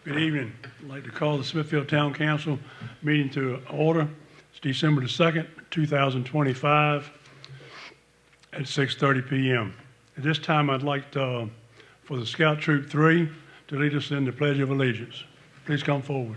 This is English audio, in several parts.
Good evening. I'd like to call the Smithfield Town Council meeting to order. It's December the 2nd, 2025 at 6:30 p.m. At this time, I'd like for the Scout Troop 3 to lead us in the Pledge of Allegiance. Please come forward.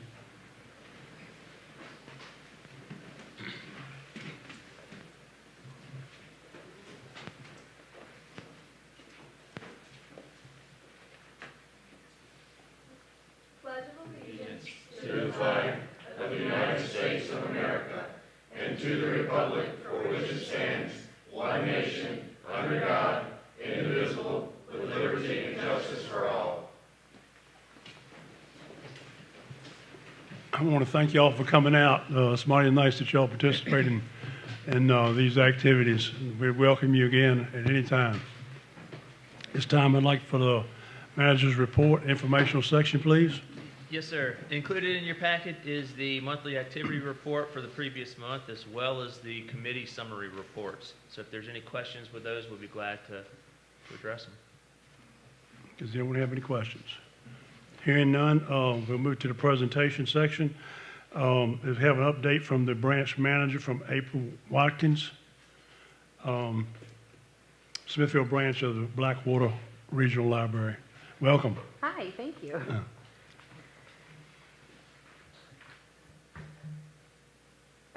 To the flag of the United States of America and to the republic for which it stands, one nation, under God, indivisible, with liberty and justice for all. I want to thank y'all for coming out. It's mighty nice that y'all participating in these activities. We welcome you again at any time. This time I'd like for the manager's report, informational section, please. Yes, sir. Included in your packet is the monthly activity report for the previous month, as well as the committee summary reports. So if there's any questions with those, we'll be glad to address them. Does anyone have any questions? Hearing none, we'll move to the presentation section. We have an update from the branch manager from April Watkins, Smithfield branch of the Blackwater Regional Library. Welcome. Hi, thank you.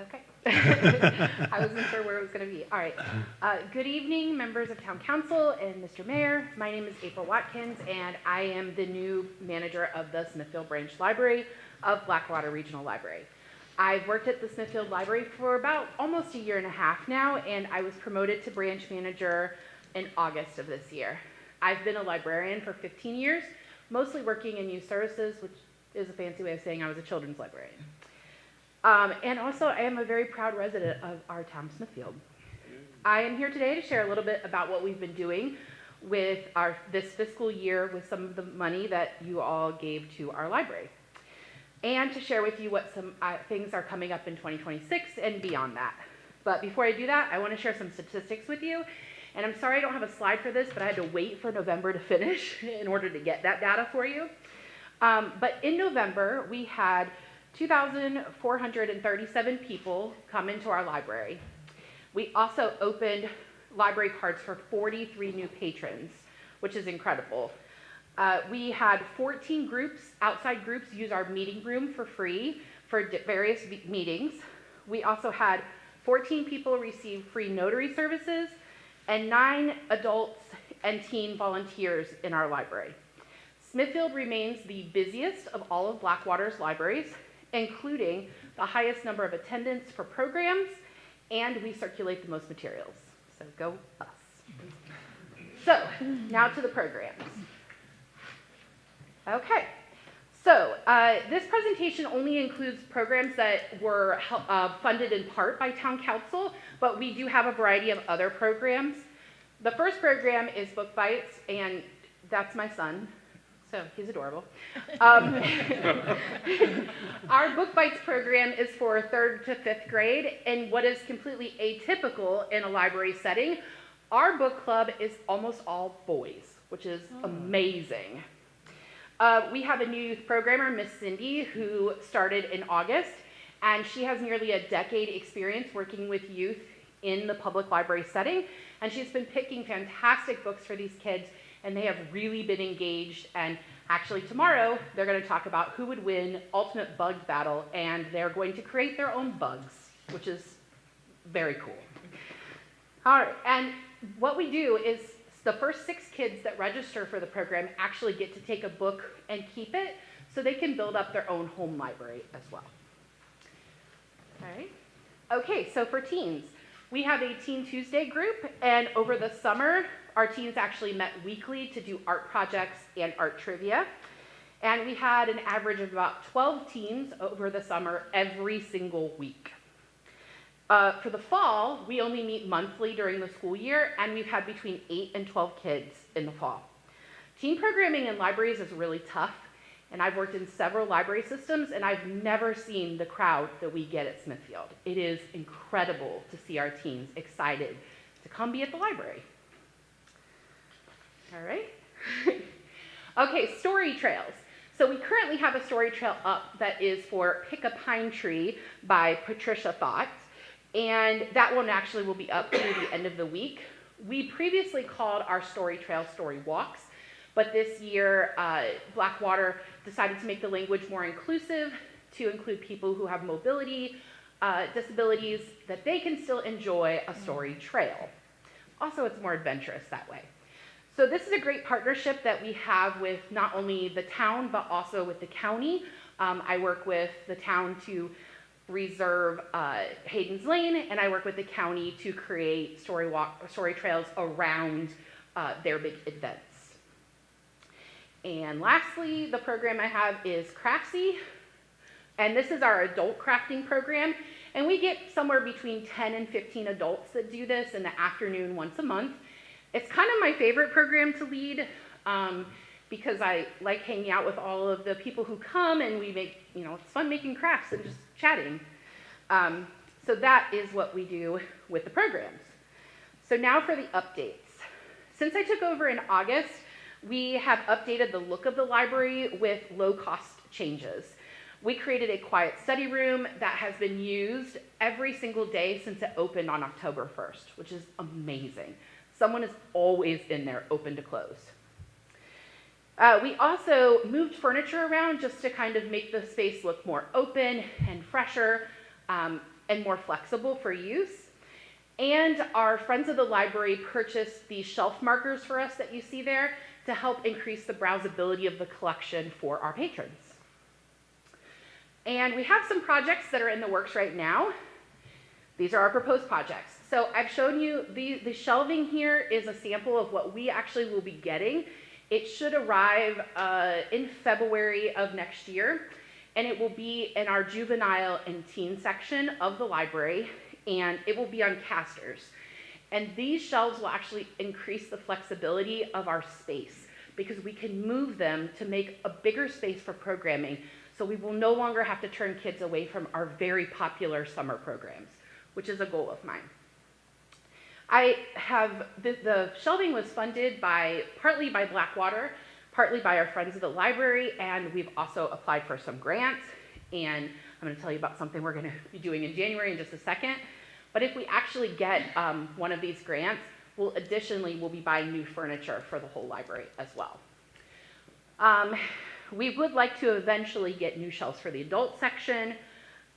Okay. I wasn't sure where it was going to be. All right. Good evening, members of Town Council and Mr. Mayor. My name is April Watkins, and I am the new manager of the Smithfield Branch Library of Blackwater Regional Library. I've worked at the Smithfield Library for about almost a year and a half now, and I was promoted to branch manager in August of this year. I've been a librarian for 15 years, mostly working in youth services, which is a fancy way of saying I was a children's librarian. And also, I am a very proud resident of our town, Smithfield. I am here today to share a little bit about what we've been doing with this fiscal year with some of the money that you all gave to our library, and to share with you what some things are coming up in 2026 and beyond that. But before I do that, I want to share some statistics with you. And I'm sorry I don't have a slide for this, but I had to wait for November to finish in order to get that data for you. But in November, we had 2,437 people come into our library. We also opened library cards for 43 new patrons, which is incredible. We had 14 groups, outside groups, use our meeting room for free for various meetings. We also had 14 people receive free notary services and 9 adults and teen volunteers in our library. Smithfield remains the busiest of all of Blackwater's libraries, including the highest number of attendance for programs, and we circulate the most materials. So go us. So now to the programs. Okay, so this presentation only includes programs that were funded in part by Town Council, but we do have a variety of other programs. The first program is Book Bites, and that's my son. So he's adorable. Our Book Bites program is for 3rd to 5th grade, and what is completely atypical in a library setting, our book club is almost all boys, which is amazing. We have a new youth programmer, Miss Cindy, who started in August, and she has nearly a decade experience working with youth in the public library setting, and she's been picking fantastic books for these kids, and they have really been engaged. And actually tomorrow, they're going to talk about who would win Ultimate Bug Battle, and they're going to create their own bugs, which is very cool. All right, and what we do is the first 6 kids that register for the program actually get to take a book and keep it, so they can build up their own home library as well. All right. Okay, so for teens, we have a Teen Tuesday group, and over the summer, our teens actually met weekly to do art projects and art trivia. And we had an average of about 12 teens over the summer every single week. For the fall, we only meet monthly during the school year, and we've had between 8 and 12 kids in the fall. Teen programming in libraries is really tough, and I've worked in several library systems, and I've never seen the crowd that we get at Smithfield. It is incredible to see our teens excited to come be at the library. All right. Okay, story trails. So we currently have a story trail up that is for Pick a Pine Tree by Patricia Thought, and that one actually will be up through the end of the week. We previously called our story trail story walks, but this year Blackwater decided to make the language more inclusive to include people who have mobility disabilities, that they can still enjoy a story trail. Also, it's more adventurous that way. So this is a great partnership that we have with not only the town, but also with the county. I work with the town to reserve Hayden's Lane, and I work with the county to create story trails around their big events. And lastly, the program I have is Craftsy, and this is our adult crafting program. And we get somewhere between 10 and 15 adults that do this in the afternoon once a month. It's kind of my favorite program to lead because I like hanging out with all of the people who come, and we make, it's fun making crafts and just chatting. So that is what we do with the programs. So now for the updates. Since I took over in August, we have updated the look of the library with low-cost changes. We created a quiet study room that has been used every single day since it opened on October 1st, which is amazing. Someone is always in there, open to close. We also moved furniture around just to kind of make the space look more open and fresher and more flexible for use. And our Friends of the Library purchased these shelf markers for us that you see there to help increase the browsability of the collection for our patrons. And we have some projects that are in the works right now. These are our proposed projects. So I've shown you the shelving here is a sample of what we actually will be getting. It should arrive in February of next year, and it will be in our juvenile and teen section of the library, and it will be on casters. And these shelves will actually increase the flexibility of our space because we can move them to make a bigger space for programming. So we will no longer have to turn kids away from our very popular summer programs, which is a goal of mine. The shelving was funded partly by Blackwater, partly by our Friends of the Library, and we've also applied for some grants. And I'm going to tell you about something we're going to be doing in January in just a second. But if we actually get one of these grants, we'll be buying new furniture for the whole library as well. We would like to eventually get new shelves for the adult section,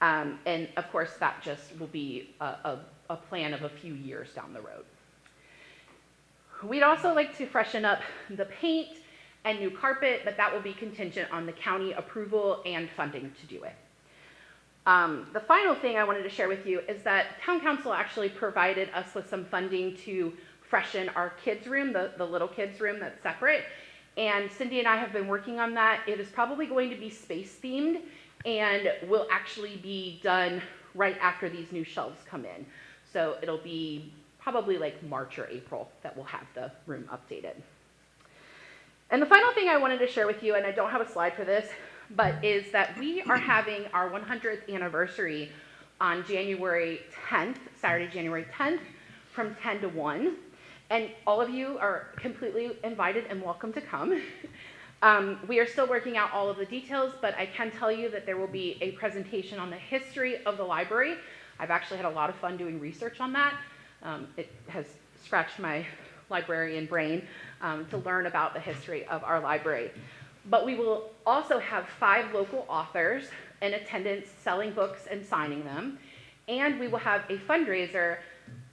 and of course that just will be a plan of a few years down the road. We'd also like to freshen up the paint and new carpet, but that will be contingent on the county approval and funding to do it. The final thing I wanted to share with you is that Town Council actually provided us with some funding to freshen our kids' room, the little kids' room that's separate. And Cindy and I have been working on that. It is probably going to be space themed and will actually be done right after these new shelves come in. So it'll be probably like March or April that we'll have the room updated. And the final thing I wanted to share with you, and I don't have a slide for this, but is that we are having our 100th anniversary on January 10th, Saturday, January 10th, from 10 to 1. And all of you are completely invited and welcome to come. We are still working out all of the details, but I can tell you that there will be a presentation on the history of the library. I've actually had a lot of fun doing research on that. It has scratched my librarian brain to learn about the history of our library. But we will also have 5 local authors in attendance selling books and signing them. And we will have a fundraiser,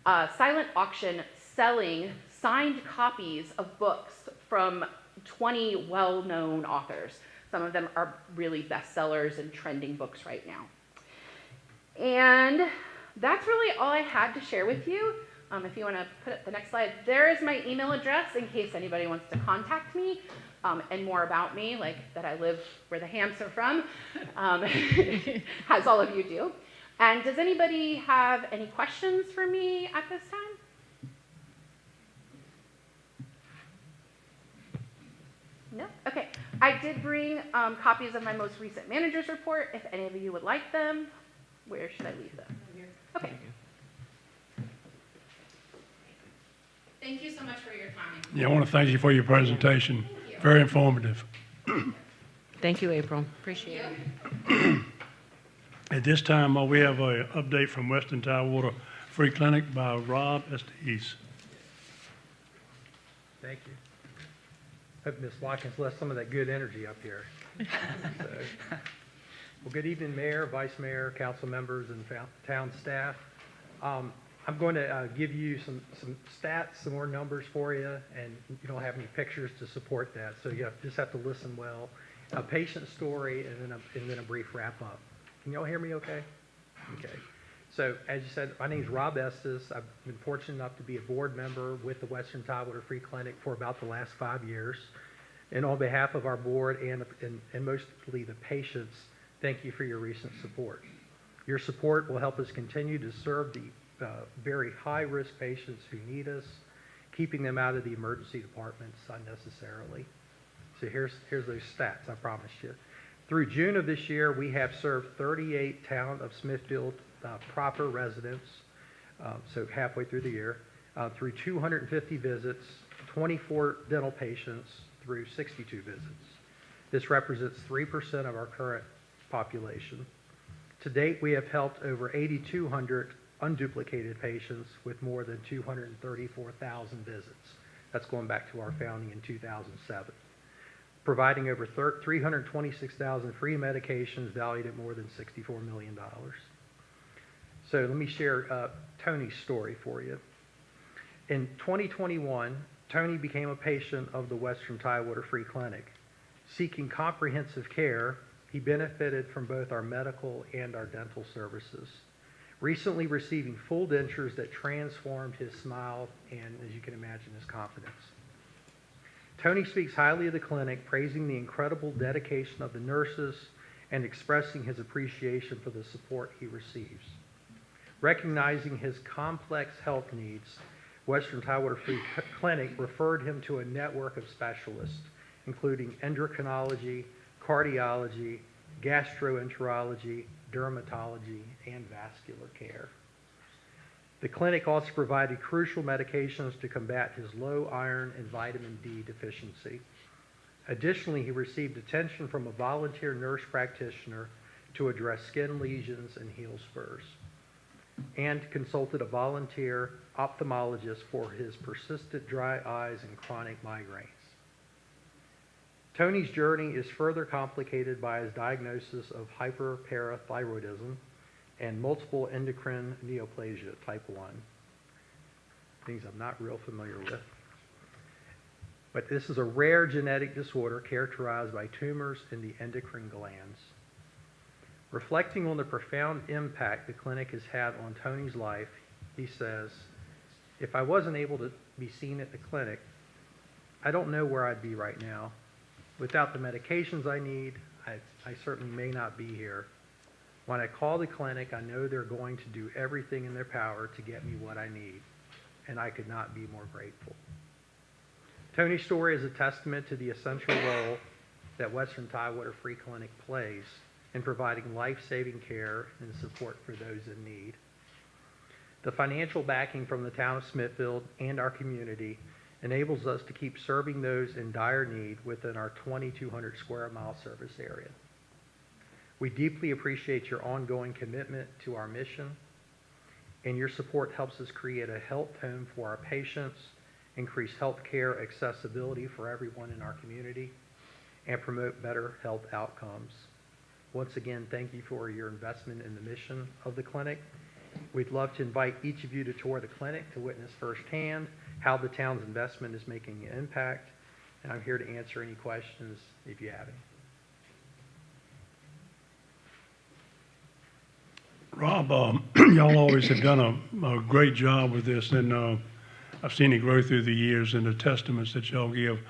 silent auction, selling signed copies of books from 20 well-known authors. Some of them are really bestsellers and trending books right now. And that's really all I had to share with you. If you want to put up the next slide, there is my email address in case anybody wants to contact me, and more about me, like that I live where the Hams are from, as all of you do. And does anybody have any questions for me at this time? No? Okay. I did bring copies of my most recent manager's report, if any of you would like them. Where should I leave them? Okay. Thank you so much for your time. Yeah, I want to thank you for your presentation. Thank you. Very informative. Thank you, April. Appreciate it. At this time, we have an update from Western Tidewater Free Clinic by Rob Estes. Thank you. Hope Ms. Watkins left some of that good energy up here. Well, good evening, Mayor, Vice Mayor, council members, and town staff. I'm going to give you some stats, some more numbers for you, and you don't have any pictures to support that, so you just have to listen well. A patient story, and then a brief wrap-up. Can y'all hear me okay? Okay. So, as you said, my name is Rob Estes. I've been fortunate enough to be a board member with the Western Tidewater Free Clinic for about the last 5 years. And on behalf of our board and mostly the patients, thank you for your recent support. Your support will help us continue to serve the very high-risk patients who need us, keeping them out of the emergency departments unnecessarily. So here's those stats, I promised you. Through June of this year, we have served 38 town of Smithfield proper residents, so halfway through the year, through 250 visits, 24 dental patients through 62 visits. This represents 3% of our current population. To date, we have helped over 8,200 unduplicated patients with more than 234,000 visits. That's going back to our founding in 2007. Providing over 326,000 free medications valued at more than $64 million. So let me share Tony's story for you. In 2021, Tony became a patient of the Western Tidewater Free Clinic. Seeking comprehensive care, he benefited from both our medical and our dental services. Recently receiving full dentures that transformed his smile and, as you can imagine, his confidence. Tony speaks highly of the clinic, praising the incredible dedication of the nurses and expressing his appreciation for the support he receives. Recognizing his complex health needs, Western Tidewater Free Clinic referred him to a network of specialists, including endocrinology, cardiology, gastroenterology, dermatology, and vascular care. The clinic also provided crucial medications to combat his low iron and vitamin D deficiency. Additionally, he received attention from a volunteer nurse practitioner to address skin lesions and heel spurs, and consulted a volunteer ophthalmologist for his persistent dry eyes and chronic migraines. Tony's journey is further complicated by his diagnosis of hyperparathyroidism and multiple endocrine neoplasia type 1, things I'm not real familiar with. But this is a rare genetic disorder characterized by tumors in the endocrine glands. Reflecting on the profound impact the clinic has had on Tony's life, he says, "If I wasn't able to be seen at the clinic, I don't know where I'd be right now. Without the medications I need, I certainly may not be here. When I call the clinic, I know they're going to do everything in their power to get me what I need, and I could not be more grateful." Tony's story is a testament to the essential role that Western Tidewater Free Clinic plays in providing life-saving care and support for those in need. The financial backing from the town of Smithfield and our community enables us to keep serving those in dire need within our 2,200 square mile service area. We deeply appreciate your ongoing commitment to our mission, and your support helps us create a health home for our patients, increase health care accessibility for everyone in our community, and promote better health outcomes. Once again, thank you for your investment in the mission of the clinic. We'd love to invite each of you to tour the clinic to witness firsthand how the town's investment is making an impact, and I'm here to answer any questions if you have any. Rob, y'all always have done a great job with this, and I've seen it grow through the years, and the testaments that y'all give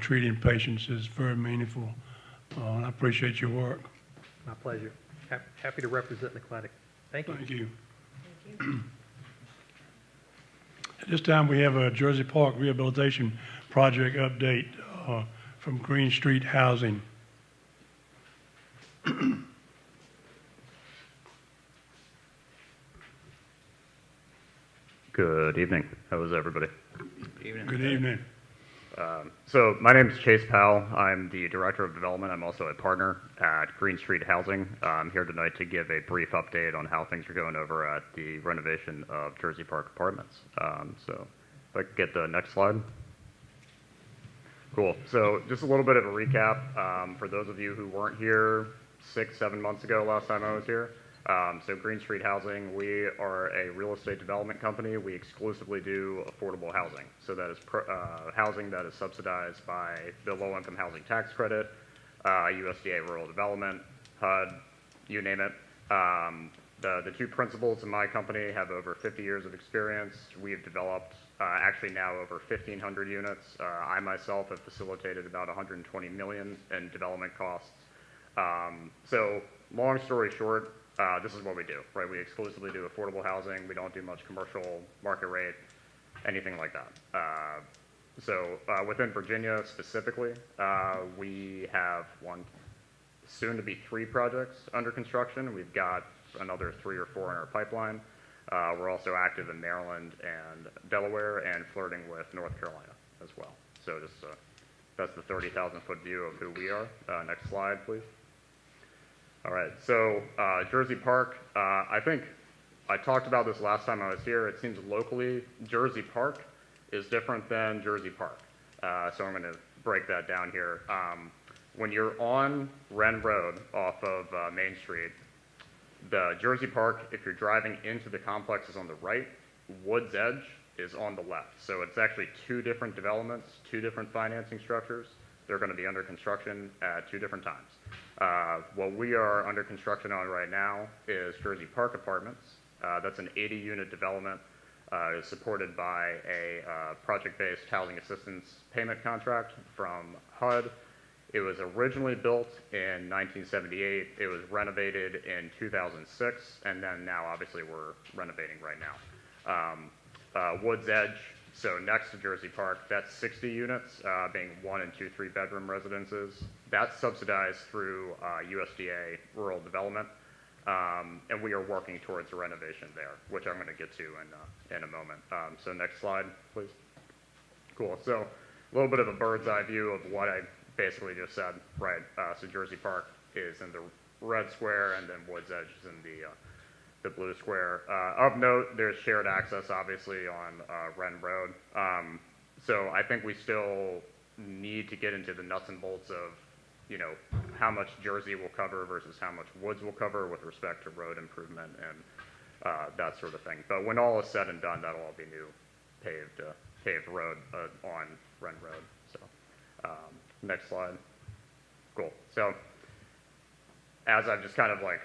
treating patients is very meaningful, and I appreciate your work. My pleasure. Happy to represent the clinic. Thank you. Thank you. At this time, we have a Jersey Park Rehabilitation Project update from Green Street Housing. Good evening. How is everybody? Good evening. So my name is Chase Powell. I'm the Director of Development. I'm also a partner at Green Street Housing. I'm here tonight to give a brief update on how things are going over at the renovation of Jersey Park Apartments. So if I could get the next slide. Cool. So just a little bit of a recap for those of you who weren't here 6-7 months ago last time I was here. So Green Street Housing, we are a real estate development company. We exclusively do affordable housing. So that is housing that is subsidized by the low-income housing tax credit, USDA rural development, HUD, you name it. The two principals in my company have over 50 years of experience. We've developed actually now over 1,500 units. I myself have facilitated about 120 million in development costs. So long story short, this is what we do, right? We exclusively do affordable housing. We don't do much commercial, market rate, anything like that. So within Virginia specifically, we have soon to be 3 projects under construction. We've got another 3 or 4 in our pipeline. We're also active in Maryland and Delaware and flirting with North Carolina as well. So just that's the 30,000-foot view of who we are. Next slide, please. All right, so Jersey Park, I think I talked about this last time I was here. It seems locally, Jersey Park is different than Jersey Park. So I'm gonna break that down here. When you're on Wren Road off of Main Street, the Jersey Park, if you're driving into the complex, is on the right. Woods Edge is on the left. So it's actually 2 different developments, 2 different financing structures. They're gonna be under construction at 2 different times. What we are under construction on right now is Jersey Park Apartments. That's an 80-unit development. Is supported by a project-based housing assistance payment contract from HUD. It was originally built in 1978. It was renovated in 2006, and then now obviously we're renovating right now. Woods Edge, so next to Jersey Park, that's 60 units, being 1 and 2 3-bedroom residences. That's subsidized through USDA rural development, and we are working towards a renovation there, which I'm going to get to in a moment. So next slide, please. Cool. So a little bit of a bird's eye view of what I basically just said, right? So Jersey Park is in the red square, and then Woods Edge is in the blue square. Of note, there's shared access, obviously, on Wren Road. So I think we still need to get into the nuts and bolts of, you know, how much Jersey will cover versus how much Woods will cover with respect to road improvement and that sort of thing. But when all is said and done, that'll all be new paved road on Wren Road. So next slide. Cool. So as I've just kind of like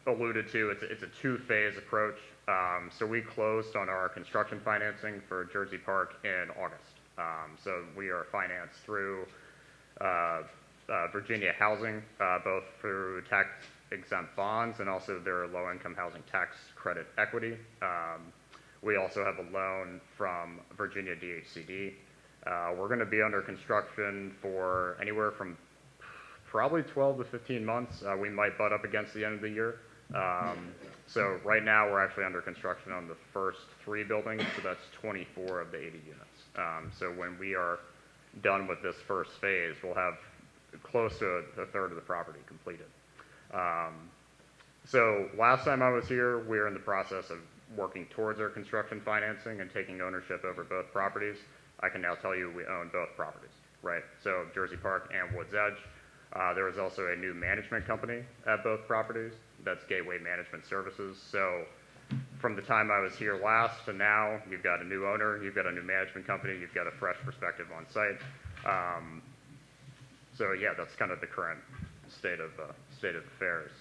alluded to, it's a 2-phase approach. So we closed on our construction financing for Jersey Park in August. So we are financed through Virginia Housing, both through tax-exempt bonds and also their low-income housing tax credit equity. We also have a loan from Virginia DHCD. We're going to be under construction for anywhere from probably 12 to 15 months. We might butt up against the end of the year. So right now we're actually under construction on the first 3 buildings, so that's 24 of the 80 units. So when we are done with this first phase, we'll have close to a third of the property completed. So last time I was here, we were in the process of working towards our construction financing and taking ownership over both properties. I can now tell you we own both properties, right? So Jersey Park and Woods Edge. There is also a new management company at both properties. That's Gateway Management Services. So from the time I was here last to now, you've got a new owner, you've got a new management company, you've got a fresh perspective on site. So yeah, that's kind of the current state of affairs.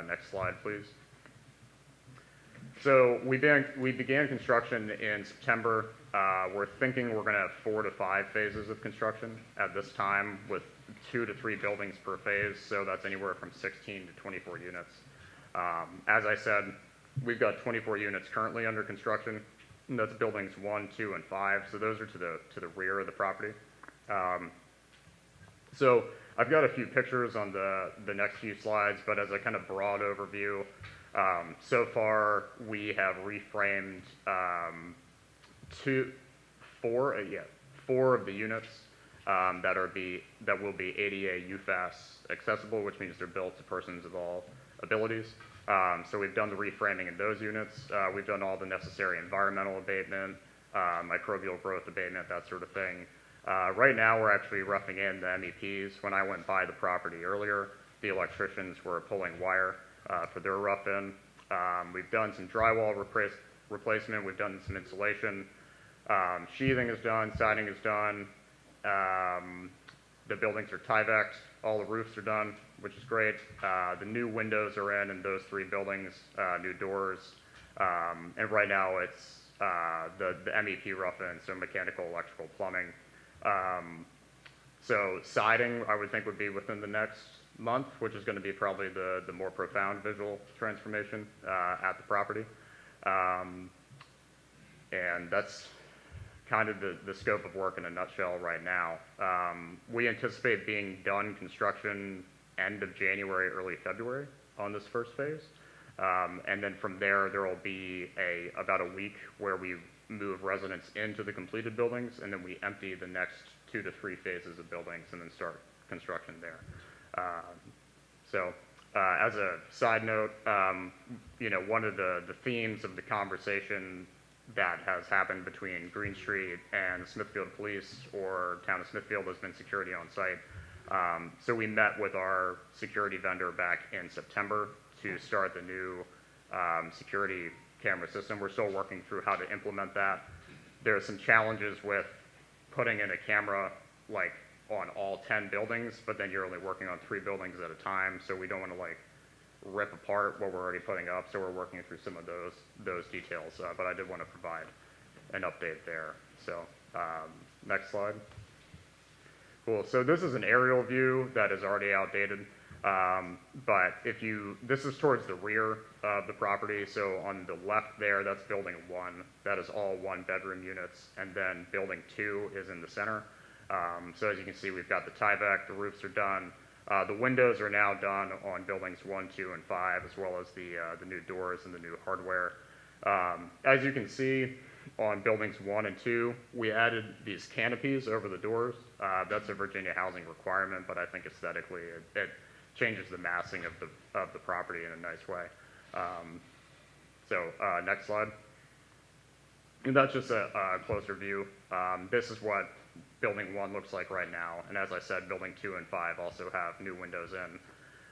Next slide, please. So we began construction in September. We're thinking we're going to have 4 to 5 phases of construction at this time, with 2 to 3 buildings per phase. So that's anywhere from 16 to 24 units. As I said, we've got 24 units currently under construction. And that's buildings 1, 2, and 5. So those are to the rear of the property. So I've got a few pictures on the next few slides, but as a kind of broad overview, so far we have reframed 4 of the units. that will be ADA UFAS accessible, which means they're built to persons of all abilities. So we've done the reframing in those units. We've done all the necessary environmental abatement, microbial growth abatement, that sort of thing. Right now, we're actually roughing in the MEPs. When I went by the property earlier, the electricians were pulling wire for their rough in. We've done some drywall replacement. We've done some insulation. Sheathing is done. Siding is done. The buildings are Tyvek'd. All the roofs are done, which is great. The new windows are in those 3 buildings, new doors. And right now it's the MEP rough in, so mechanical, electrical, plumbing. So siding, I would think, would be within the next month, which is going to be probably the more profound visual transformation at the property. And that's kind of the scope of work in a nutshell right now. We anticipate being done construction end of January, early February on this first phase. And then from there will be about a week where we move residents into the completed buildings, and then we empty the next 2 to 3 phases of buildings and then start construction there. As a side note, one of the themes of the conversation that has happened between Green Street and Smithfield Police or Town of Smithfield has been security on site. So we met with our security vendor back in September to start the new security camera system. We're still working through how to implement that. There are some challenges with putting in a camera like on all 10 buildings, but then you're only working on 3 buildings at a time, so we don't want to like rip apart what we're already putting up, so we're working through some of those details, but I did want to provide an update there. So next slide. Cool, so this is an aerial view that is already outdated, but this is towards the rear of the property, so on the left there, that's building 1, that is all 1-bedroom units, and then building 2 is in the center. So as you can see, we've got the Tyvek, the roofs are done. The windows are now done on buildings 1, 2, and 5, as well as the new doors and the new hardware. As you can see on buildings 1 and 2, we added these canopies over the doors. That's a Virginia housing requirement, but I think aesthetically it changes the massing of the property in a nice way. Next slide. And that's just a closer view. This is what building 1 looks like right now, and as I said, building 2 and 5 also have new windows in,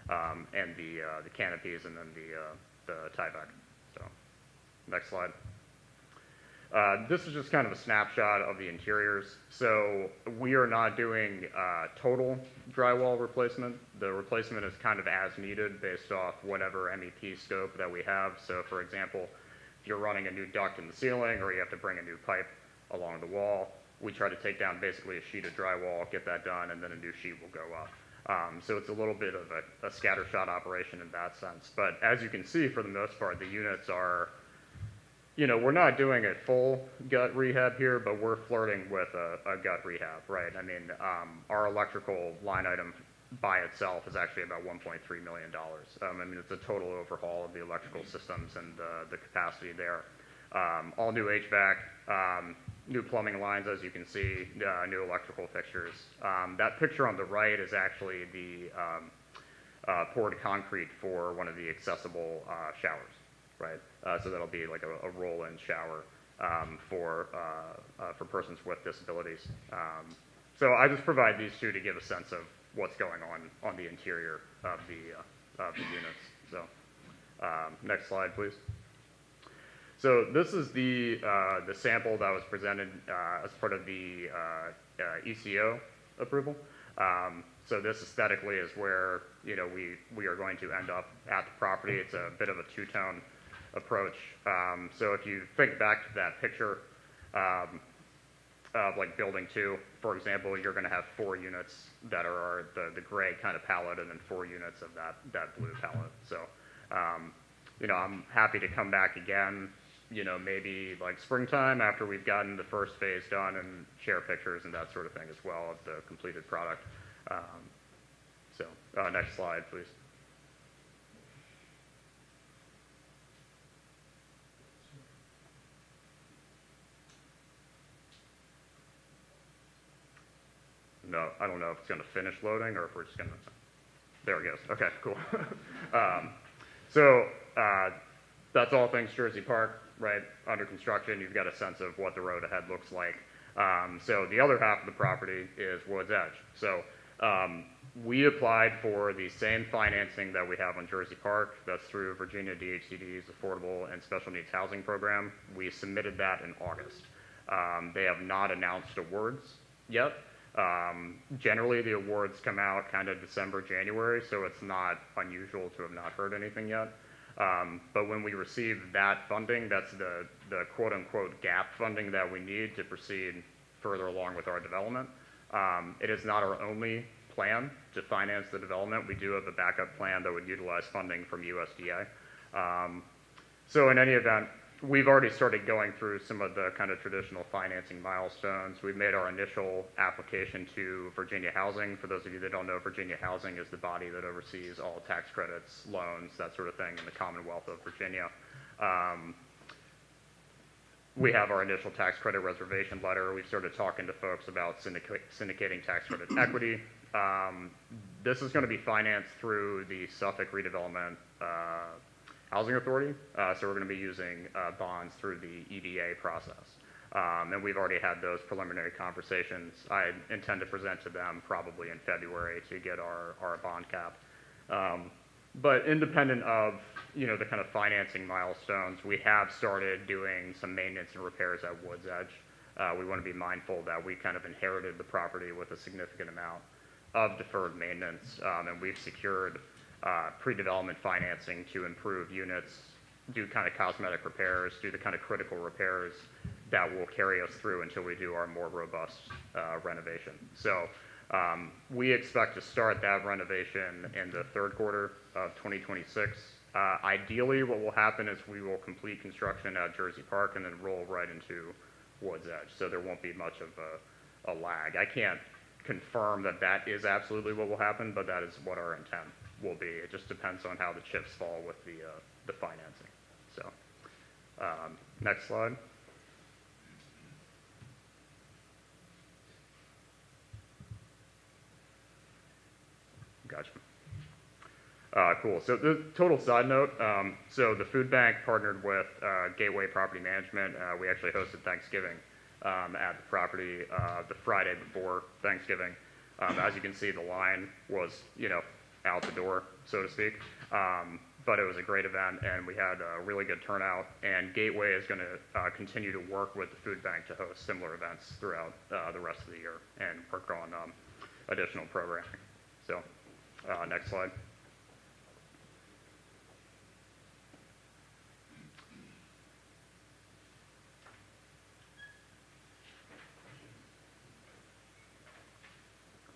and the canopies, and then the Tyvek. So, next slide. This is just kind of a snapshot of the interiors. So we are not doing total drywall replacement. The replacement is kind of as needed based off whatever MEP scope that we have. So for example, if you're running a new duct in the ceiling or you have to bring a new pipe along the wall, we try to take down basically a sheet of drywall, get that done, and then a new sheet will go up. So it's a little bit of a scattershot operation in that sense. But as you can see, for the most part, the units are, we're not doing a full gut rehab here, but we're flirting with a gut rehab, right? I mean, our electrical line item by itself is actually about $1.3 million. I mean, it's a total overhaul of the electrical systems and the capacity there. All new HVAC, new plumbing lines, as you can see, new electrical fixtures. That picture on the right is actually the poured concrete for one of the accessible showers, right? So that'll be like a roll-in shower for persons with disabilities. So I just provide these two to give a sense of what's going on the interior of the units. So next slide, please. So this is the sample that was presented as part of the ECO approval. So this aesthetically is where we are going to end up at the property. It's a bit of a two-tone approach. So if you think back to that picture of like building 2, for example, you're going to have 4 units that are the gray kind of palette, and then 4 units of that blue palette. So I'm happy to come back again, maybe like springtime after we've gotten the first phase done, and share pictures and that sort of thing as well of the completed product. Next slide, please. I don't know if it's gonna finish loading or if we're just gonna, there it goes. Okay, cool. So, that's all things Jersey Park, right? Under construction, you've got a sense of what the road ahead looks like. So the other half of the property is Woods Edge. So, we applied for the same financing that we have on Jersey Park. That's through Virginia DHCD's Affordable and Special Needs Housing Program. We submitted that in August. They have not announced awards yet. Generally, the awards come out kind of December, January, so it's not unusual to have not heard anything yet. But when we receive that funding, that's the quote-unquote gap funding that we need to proceed further along with our development. It is not our only plan to finance the development. We do have a backup plan that would utilize funding from USDA. So in any event, we've already started going through some of the kind of traditional financing milestones. We've made our initial application to Virginia Housing. For those of you that don't know, Virginia Housing is the body that oversees all tax credits, loans, that sort of thing in the Commonwealth of Virginia. We have our initial tax credit reservation letter. We've started talking to folks about syndicating tax credit equity. This is going to be financed through the Suffolk Redevelopment Housing Authority. So we're going to be using bonds through the EDA process. And we've already had those preliminary conversations. I intend to present to them probably in February to get our bond cap. But independent of, the kind of financing milestones, we have started doing some maintenance and repairs at Woods Edge. We want to be mindful that we kind of inherited the property with a significant amount of deferred maintenance, and we've secured pre-development financing to improve units, do kind of cosmetic repairs, do the kind of critical repairs that will carry us through until we do our more robust renovation. So we expect to start that renovation in the third quarter of 2026. Ideally, what will happen is we will complete construction at Jersey Park and then roll right into Woods Edge. So there won't be much of a lag. I can't confirm that that is absolutely what will happen, but that is what our intent will be. It just depends on how the chips fall with the financing. So next slide. Gotcha. Cool. So the total side note, so the food bank partnered with Gateway Property Management. We actually hosted Thanksgiving at the property the Friday before Thanksgiving. As you can see, the line was, out the door, so to speak. But it was a great event, and we had a really good turnout. And Gateway is going to continue to work with the food bank to host similar events throughout the rest of the year and work on additional programming. So next slide.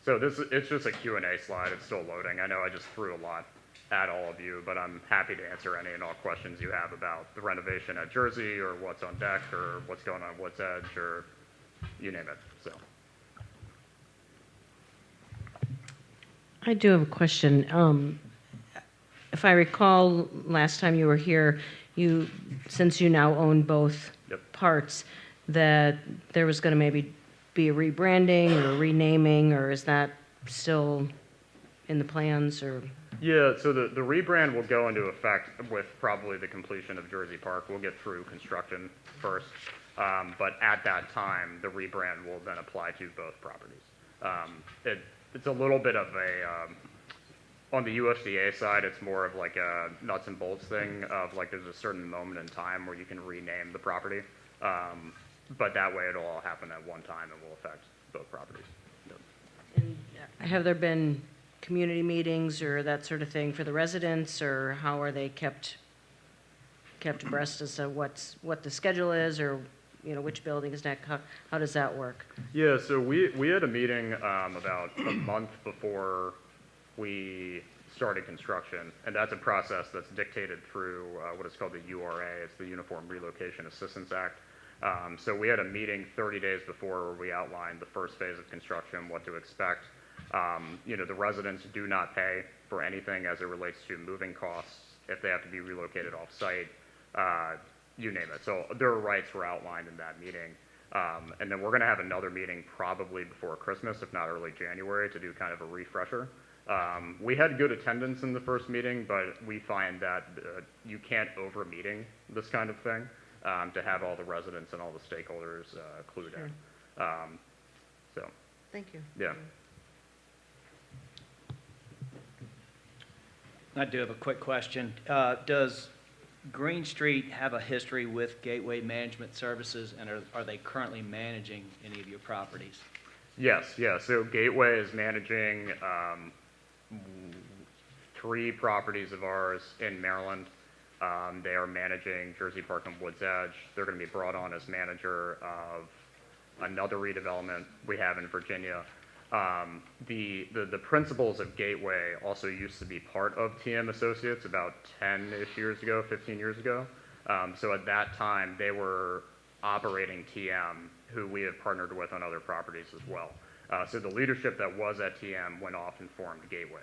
So it's just a Q&A slide. It's still loading. I know I just threw a lot at all of you, but I'm happy to answer any and all questions you have about the renovation at Jersey or what's on deck or what's going on Woods Edge or you name it. So. I do have a question. If I recall, last time you were here, since you now own both Yep. parts, that there was going to maybe be a rebranding or renaming, or is that still in the plans? Or Yeah, so the rebrand will go into effect with probably the completion of Jersey Park. We'll get through construction first, but at that time, the rebrand will then apply to both properties. It's a little bit of on the USDA side, it's more of like a nuts and bolts thing of like there's a certain moment in time where you can rename the property. But that way it'll all happen at one time and will affect both properties. Yep. and have there been community meetings or that sort of thing for the residents, or how are they kept abreast as to what the schedule is, or which building is next? How does that work? Yeah, so we had a meeting about a month before we started construction, and that's a process that's dictated through what is called the URA. It's the Uniform Relocation Assistance Act. So we had a meeting 30 days before where we outlined the first phase of construction, what to expect. The residents do not pay for anything as it relates to moving costs if they have to be relocated off-site, you name it. So their rights were outlined in that meeting. And then we're going to have another meeting probably before Christmas, if not early January, to do kind of a refresher. We had good attendance in the first meeting, but we find that you can't over meeting this kind of thing to have all the residents and all the stakeholders clued in. So, Thank you. yeah. I do have a quick question. Does Green Street have a history with Gateway Management Services, and are they currently managing any of your properties? Yes, yeah. So Gateway is managing 3 properties of ours in Maryland. They are managing Jersey Park and Woods Edge. They're going to be brought on as manager of another redevelopment we have in Virginia. The principals of Gateway also used to be part of TM Associates about 10-ish years ago, 15 years ago. So at that time, they were operating TM, who we have partnered with on other properties as well. So the leadership that was at TM went off and formed Gateway.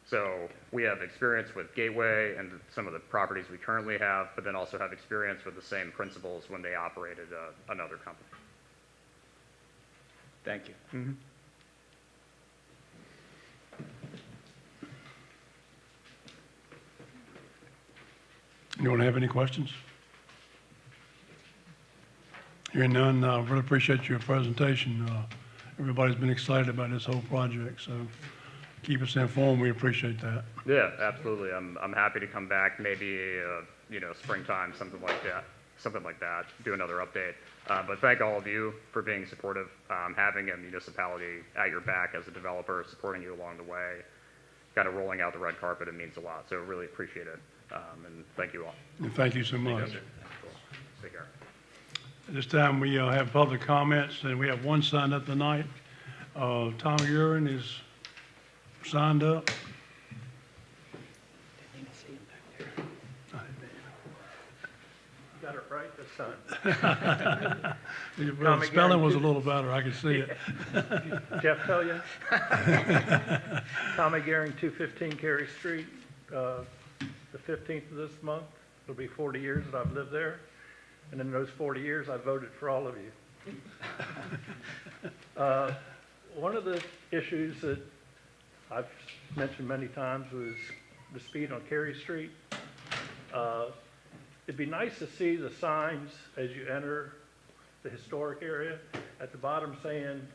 So we have experience with Gateway and some of the properties we currently have, but then also have experience with the same principals when they operated another company. Thank you. Mm-hmm. Anyone have any questions? Hearing none, really appreciate your presentation. Everybody's been excited about this whole project, so keep us informed. We appreciate that. Yeah, absolutely. I'm happy to come back, maybe springtime, something like that. Do another update. But thank all of you for being supportive. Having a municipality at your back as a developer, supporting you along the way, kind of rolling out the red carpet, it means a lot. So really appreciate it. And thank you all. And thank you so much. Take care. At this time, we have public comments, and we have one signed up tonight. Tom Urin is signed up. Got it right this time. The spelling was a little better, I could see it. Jeff tell you? Tommy Gehring, 215 Cary Street. The 15th of this month, it'll be 40 years that I've lived there. And in those 40 years, I voted for all of you. One of the issues that I've mentioned many times was the speed on Cary Street. It'd be nice to see the signs as you enter the historic area at the bottom saying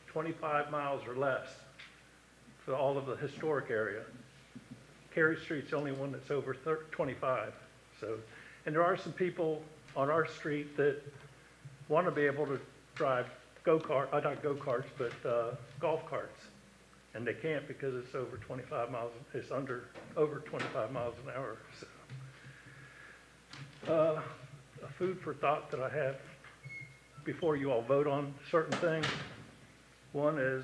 25 miles or less for all of the historic area. Cary Street's the only one that's over 25. So, and there are some people on our street that want to be able to drive not go-karts, but golf carts. And they can't because it's over 25 miles, it's over 25 miles an hour. So. A food for thought that I have before you all vote on certain things. One is,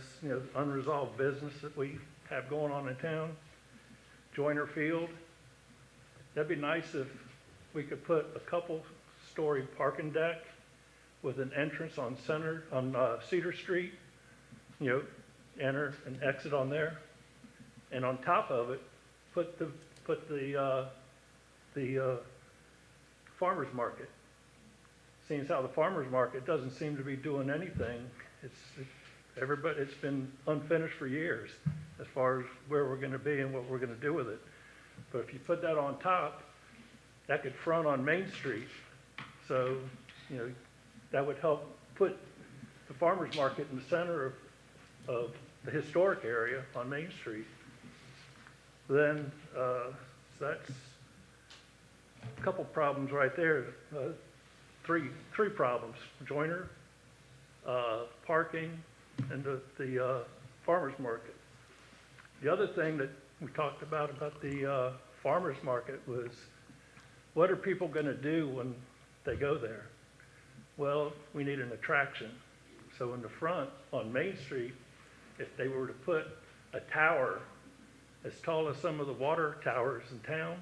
unresolved business that we have going on in town. Joyner Field. That'd be nice if we could put a couple-story parking deck with an entrance on Cedar Street. Enter and exit on there, and on top of it, put the farmers market. Seeing as how the farmers market doesn't seem to be doing anything, it's been unfinished for years as far as where we're going to be and what we're going to do with it. But if you put that on top, that could front on Main Street. So, that would help put the farmers market in the center of the historic area on Main Street. Then, so that's a couple problems right there. Three problems: Joyner, parking, and the farmers market. The other thing that we talked about the farmers market was, what are people going to do when they go there? Well, we need an attraction. So in the front on Main Street, if they were to put a tower as tall as some of the water towers in town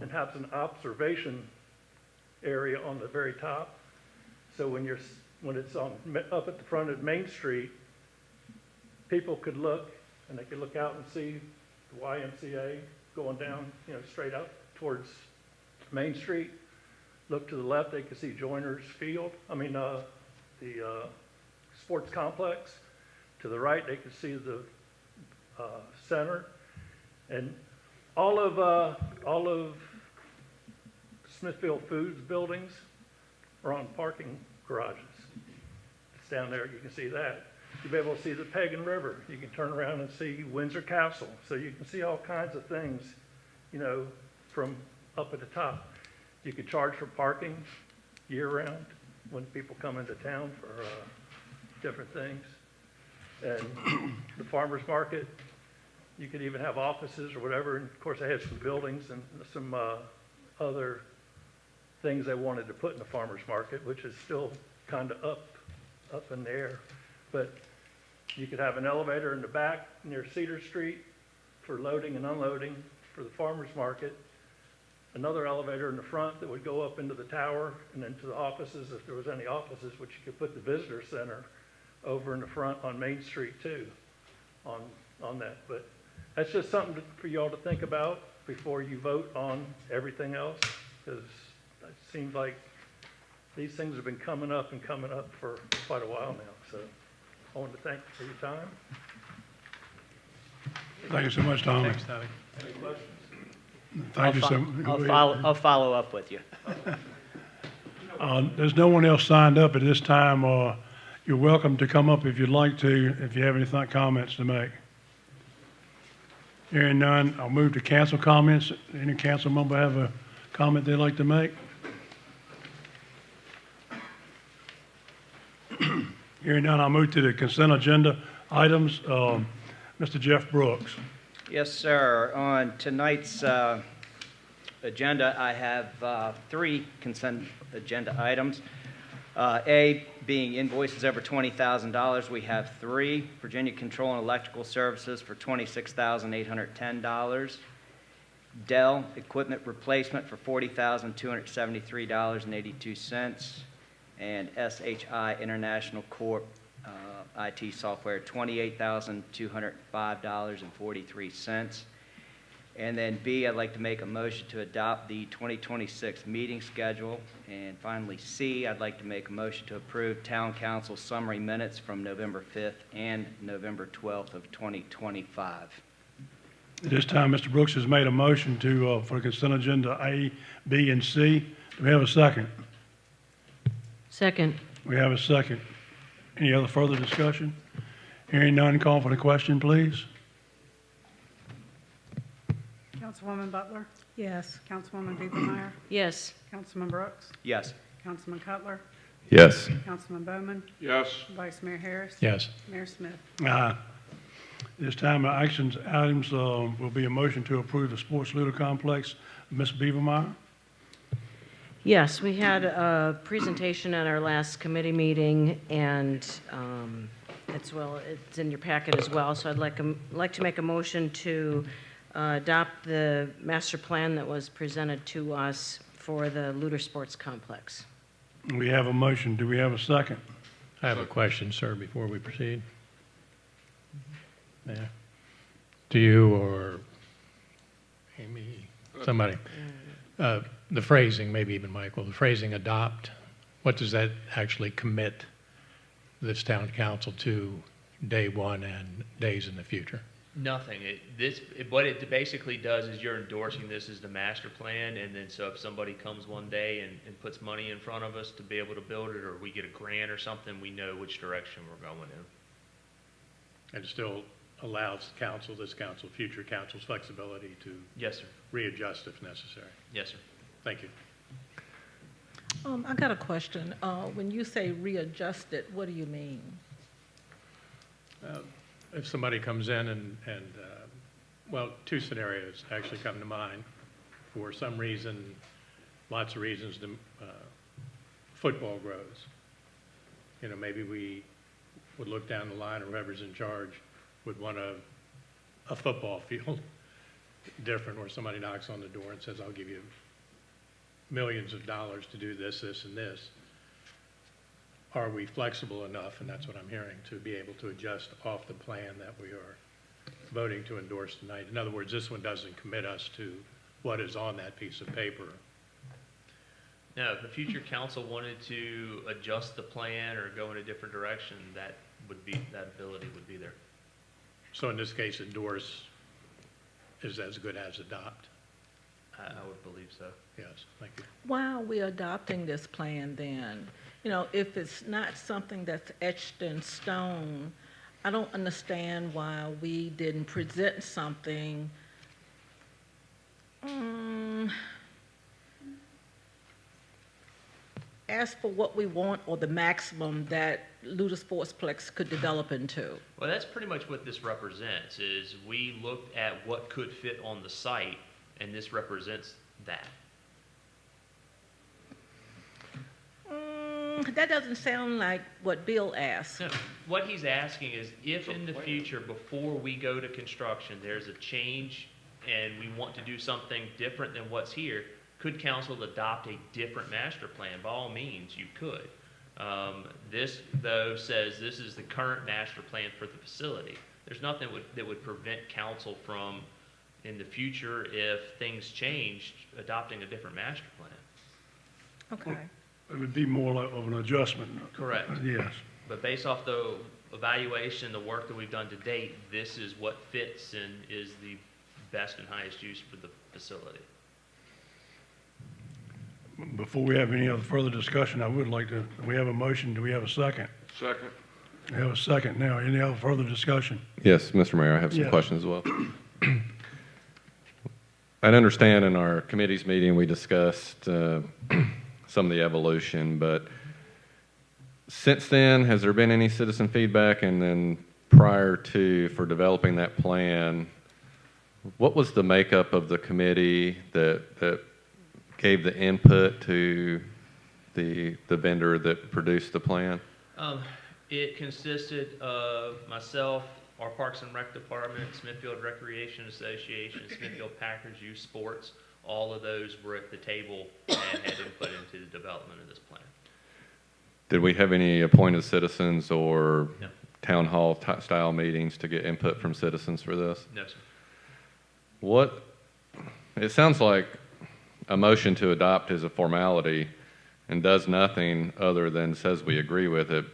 and have an observation area on the very top, so when it's up at the front of Main Street, people could look and they could look out and see the YMCA going down, straight up towards Main Street. Look to the left, they could see Joyner's Field. the sports complex. To the right, they can see the center. And all of Smithfield Foods buildings are on parking garages. It's down there, you can see that. You'll be able to see the Pagan River. You can turn around and see Windsor Castle. So you can see all kinds of things, you know, from up at the top. You can charge for parking year-round when people come into town for different things. And the farmer's market, you could even have offices or whatever. And of course, they had some buildings and some other things they wanted to put in the farmer's market, which is still kind of up in the air. But you could have an elevator in the back near Cedar Street for loading and unloading for the farmer's market. Another elevator in the front that would go up into the tower and then to the offices, if there was any offices, which you could put the visitor center over in the front on Main Street too, on that. But that's just something for y'all to think about before you vote on everything else, because it seems like these things have been coming up for quite a while now. So I want to thank you for your time. Thank you so much, Tommy. Thanks, Tommy. Any questions? Thank you so much. I'll follow up with you. There's no one else signed up at this time. You're welcome to come up if you'd like to, if you have any comments to make. Hearing none, I'll move to council comments. Any council member have a comment they'd like to make? Hearing none, I'll move to the consent agenda items. Mr. Jeff Brooks. Yes, sir. On tonight's agenda, I have 3 consent agenda items. A being invoices over $20,000. We have 3. Virginia Control and Electrical Services for $26,810. Dell Equipment Replacement for $40,273.82. And SHI International Corp. IT software, $28,205.43. And then B, I'd like to make a motion to adopt the 2026 meeting schedule. And finally, C, I'd like to make a motion to approve Town Council summary minutes from November 5th and November 12th of 2025. At this time, Mr. Brooks has made a motion to for the consent agenda A, B, and C. Do we have a second? Second. We have a second. Any other further discussion? Hearing none, call for the question, please. Councilwoman Butler? Yes. Councilwoman Beebermeyer? Yes. Councilman Brooks? Yes. Councilman Cutler? Yes. Councilman Bowman? Yes. Vice Mayor Harris? Yes. Mayor Smith? This time, our actions items will be a motion to approve the sports Ludo complex. Ms. Beavermeyer? Yes, we had a presentation at our last committee meeting, and it's in your packet as well. So I'd like to make a motion to adopt the master plan that was presented to us for the Ludo Sports Complex. We have a motion. Do we have a second? I have a question, sir, before we proceed. Yeah. To you or Amy, somebody. The phrasing, maybe even Michael, the phrasing adopt, what does that actually commit this town council to day one and days in the future? Nothing. What it basically does is you're endorsing this as the master plan, and then so if somebody comes one day and puts money in front of us to be able to build it, or we get a grant or something, we know which direction we're going in. And still allows council, this council, future council's flexibility to Yes, sir. readjust if necessary. Yes, sir. Thank you. I got a question. When you say readjusted, what do you mean? If somebody comes in and well, 2 scenarios actually come to mind. For some reason, lots of reasons, the football grows. You know, maybe we would look down the line, or whoever's in charge would want a football field different, where somebody knocks on the door and says, I'll give you millions of dollars to do this, this, and this. Are we flexible enough, and that's what I'm hearing, to be able to adjust off the plan that we are voting to endorse tonight? In other words, this one doesn't commit us to what is on that piece of paper. No, if the future council wanted to adjust the plan or go in a different direction, that ability would be there. So in this case, endorse is as good as adopt. I would believe so. Yes, thank you. Why are we adopting this plan then? You know, if it's not something that's etched in stone, I don't understand why we didn't present something ask for what we want or the maximum that Luda Sportsplex could develop into. Well, that's pretty much what this represents, is we looked at what could fit on the site, and this represents that. That doesn't sound like what Bill asked. No, what he's asking is if in the future, before we go to construction, there's a change and we want to do something different than what's here, could council adopt a different master plan? By all means, you could. This, though, says this is the current master plan for the facility. There's nothing that would prevent council from, in the future, if things changed, adopting a different master plan. Okay. It would be more like of an adjustment. Correct. Yes. But based off the evaluation, the work that we've done to date, this is what fits and is the best and highest use for the facility. Before we have any other further discussion, I would like to, we have a motion, do we have a second? Second. We have a second now. Any other further discussion? Yes, Mr. Mayor, I have some Yes. questions as well. I understand in our committee's meeting we discussed some of the evolution, but since then, has there been any citizen feedback? And then prior to, for developing that plan, what was the makeup of the committee that gave the input to the vendor that produced the plan? It consisted of myself, our Parks and Rec Department, Smithfield Recreation Association, Smithfield Packers Youth Sports. All of those were at the table and had input into the development of this plan. Did we have any appointed citizens or No. town hall style meetings to get input from citizens for this? No, sir. What, it sounds like a motion to adopt is a formality and does nothing other than says we agree with it.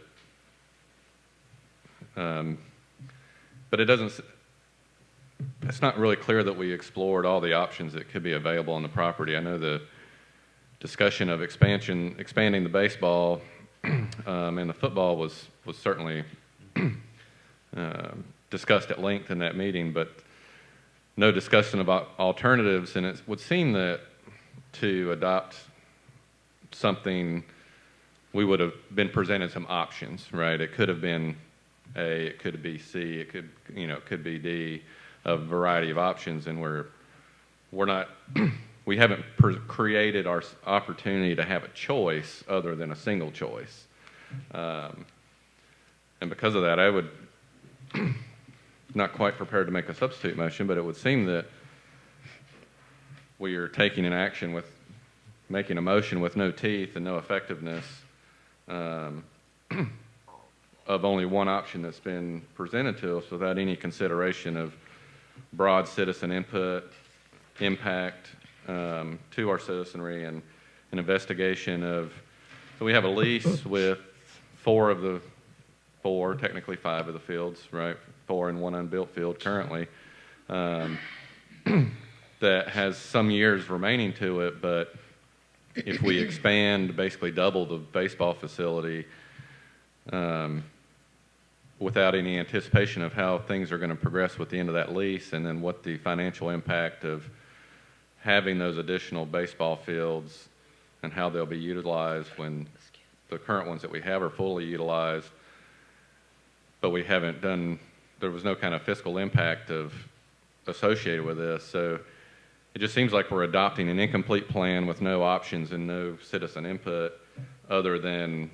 But it doesn't, it's not really clear that we explored all the options that could be available on the property. I know the discussion of expanding the baseball and the football was certainly discussed at length in that meeting, but no discussion about alternatives. And it would seem that to adopt something, we would have been presented some options, right? It could have been A, it could be C, it could be D, a variety of options, and we're not, we haven't created our opportunity to have a choice other than a single choice. And because of that, I would, not quite prepared to make a substitute motion, but it would seem that we are taking an action with, making a motion with no teeth and no effectiveness of only one option that's been presented to us without any consideration of broad citizen input, impact to our citizenry, and an investigation of, so we have a lease with technically 5 of the fields, right? 4 and 1 unbuilt field currently, that has some years remaining to it, but if we expand, basically double the baseball facility, without any anticipation of how things are going to progress with the end of that lease, and then what the financial impact of having those additional baseball fields and how they'll be utilized when the current ones that we have are fully utilized, but we haven't done, there was no kind of fiscal impact associated with this. So it just seems like we're adopting an incomplete plan with no options and no citizen input other than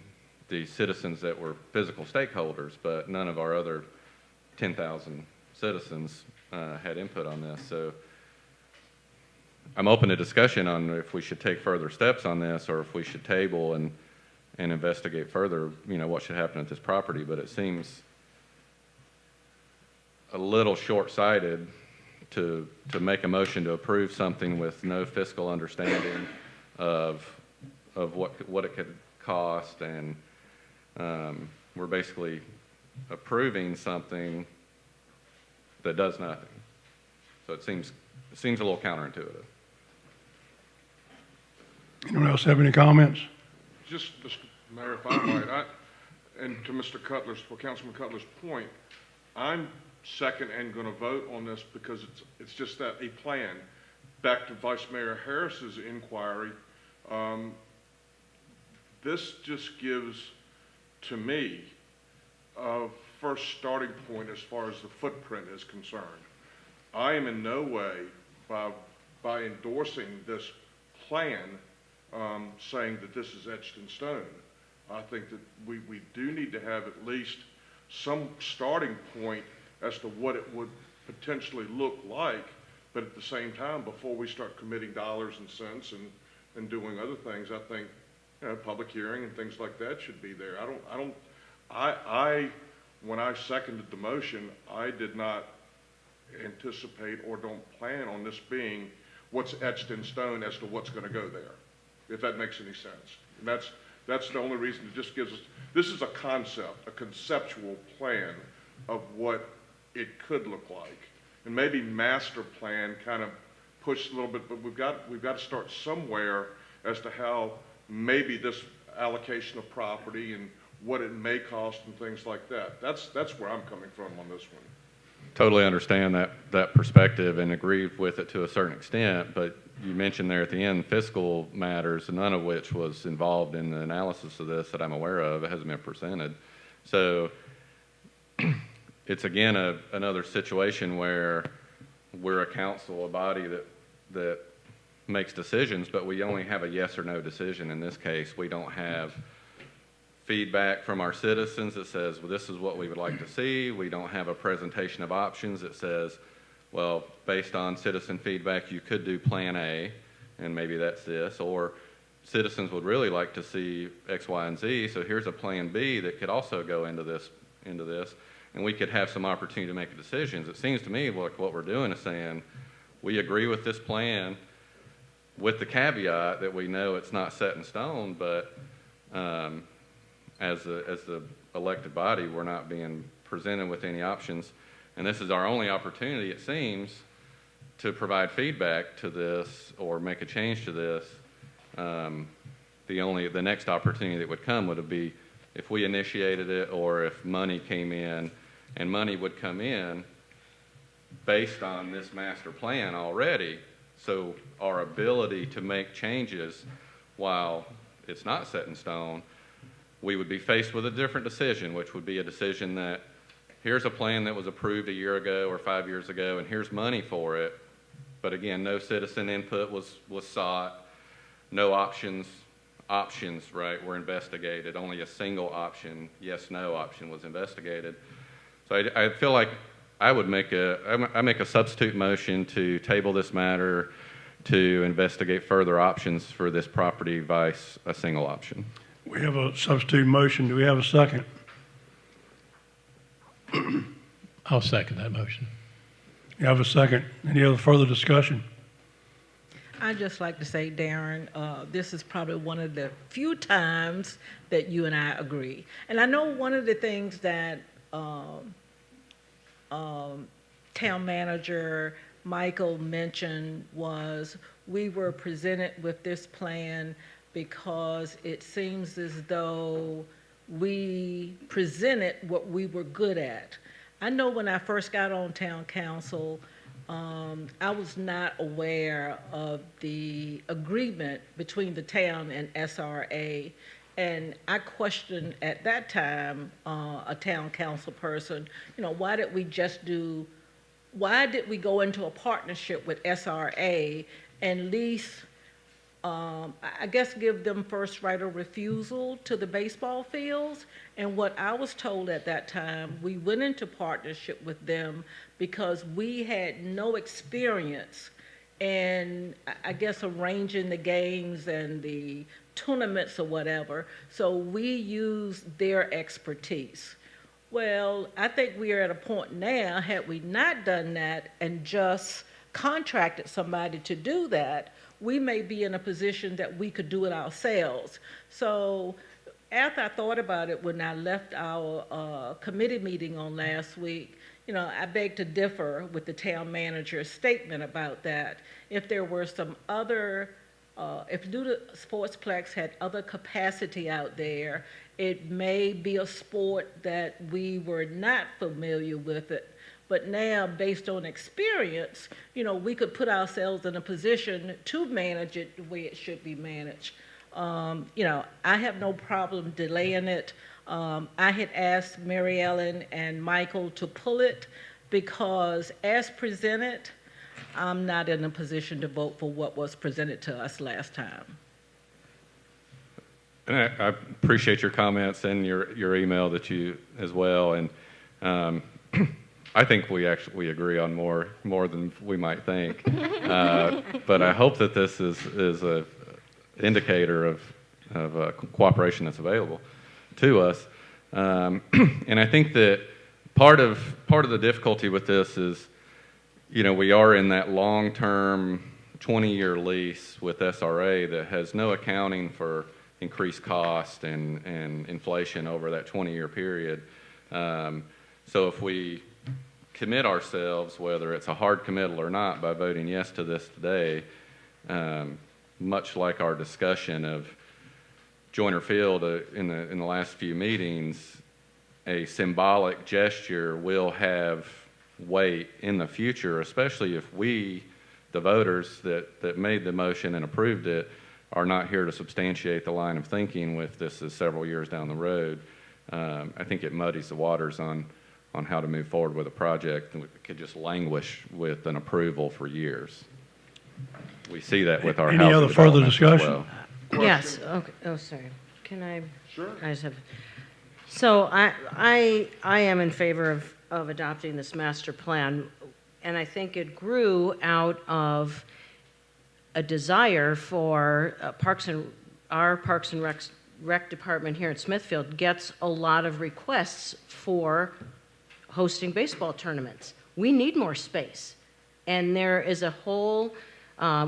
the citizens that were physical stakeholders, but none of our other 10,000 citizens had input on this. So I'm open to discussion on if we should take further steps on this or if we should table and investigate further, what should happen at this property. But it seems a little short-sighted to make a motion to approve something with no fiscal understanding of of what it could cost, and we're basically approving something that does nothing. So it seems a little counterintuitive. Anyone else have any comments? Just, Mr. Mayor, if I might, and to Councilman Cutler's point, I'm second and going to vote on this because it's just that a plan. Back to Vice Mayor Harris's inquiry, this just gives, to me, a first starting point as far as the footprint is concerned. I am in no way, by endorsing this plan, saying that this is etched in stone. I think that we do need to have at least some starting point as to what it would potentially look like, but at the same time, before we start committing dollars and cents and doing other things, I think, you know, public hearing and things like that should be there. When I seconded the motion, I did not anticipate or don't plan on this being what's etched in stone as to what's going to go there, if that makes any sense. And that's the only reason. It just gives us, this is a concept, a conceptual plan of what it could look like. And maybe master plan kind of pushed a little bit, but we've got to start somewhere as to how maybe this allocation of property and what it may cost and things like that. That's where I'm coming from on this one. Totally understand that perspective and agree with it to a certain extent, but you mentioned there at the end fiscal matters, none of which was involved in the analysis of this that I'm aware of. It hasn't been presented. So it's again another situation where we're a council, a body that makes decisions, but we only have a yes or no decision. In this case, we don't have feedback from our citizens that says, well, this is what we would like to see. We don't have a presentation of options that says, well, based on citizen feedback, you could do plan A, and maybe that's this, or citizens would really like to see X, Y, and Z, so here's a plan B that could also go into this, and we could have some opportunity to make decisions. It seems to me like what we're doing is saying, we agree with this plan with the caveat that we know it's not set in stone, but as the elected body, we're not being presented with any options. And this is our only opportunity, it seems, to provide feedback to this or make a change to this. The next opportunity that would come would be if we initiated it or if money came in, and money would come in based on this master plan already. So our ability to make changes while it's not set in stone, we would be faced with a different decision, which would be a decision that here's a plan that was approved a year ago or 5 years ago, and here's money for it. But again, no citizen input was sought. No options, right, were investigated. Only a single option, yes, no option was investigated. So I feel like I would make a substitute motion to table this matter to investigate further options for this property vice a single option. We have a substitute motion. Do we have a second? I'll second that motion. You have a second. Any other further discussion? I'd just like to say, Darren, this is probably one of the few times that you and I agree. And I know one of the things that Town Manager Michael mentioned was we were presented with this plan because it seems as though we presented what we were good at. I know when I first got on town council, I was not aware of the agreement between the town and SRA, and I questioned at that time a town council person, you know, why did we go into a partnership with SRA and lease, I guess give them first right of refusal to the baseball fields? And what I was told at that time, we went into partnership with them because we had no experience in, I guess, arranging the games and the tournaments or whatever, so we used their expertise. Well, I think we are at a point now, had we not done that and just contracted somebody to do that, we may be in a position that we could do it ourselves. So after I thought about it, when I left our committee meeting on last week, I beg to differ with the town manager's statement about that. If there were some other, if Duda Sportsplex had other capacity out there, it may be a sport that we were not familiar with it. But now, based on experience, we could put ourselves in a position to manage it the way it should be managed. I have no problem delaying it. I had asked Mary Ellen and Michael to pull it because as presented, I'm not in a position to vote for what was presented to us last time. And I appreciate your comments and your email that you as well. And I think we agree on more than we might think. But I hope that this is a indicator of cooperation that's available to us. And I think that part of the difficulty with this is, we are in that long-term 20-year lease with SRA that has no accounting for increased cost and inflation over that 20-year period. So if we commit ourselves, whether it's a hard committal or not, by voting yes to this today, much like our discussion of Joyner Field in the last few meetings, a symbolic gesture will have weight in the future, especially if we, the voters that made the motion and approved it, are not here to substantiate the line of thinking with this is several years down the road. I think it muddies the waters on how to move forward with a project that could just languish with an approval for years. We see that with our Any housing other further developments as discussion? well. Yes, okay, oh, sorry. Can I? Sure. I just have, so I am in favor of adopting this master plan, and I think it grew out of a desire for our Parks and Rec department here in Smithfield gets a lot of requests for hosting baseball tournaments. We need more space, and there is a whole,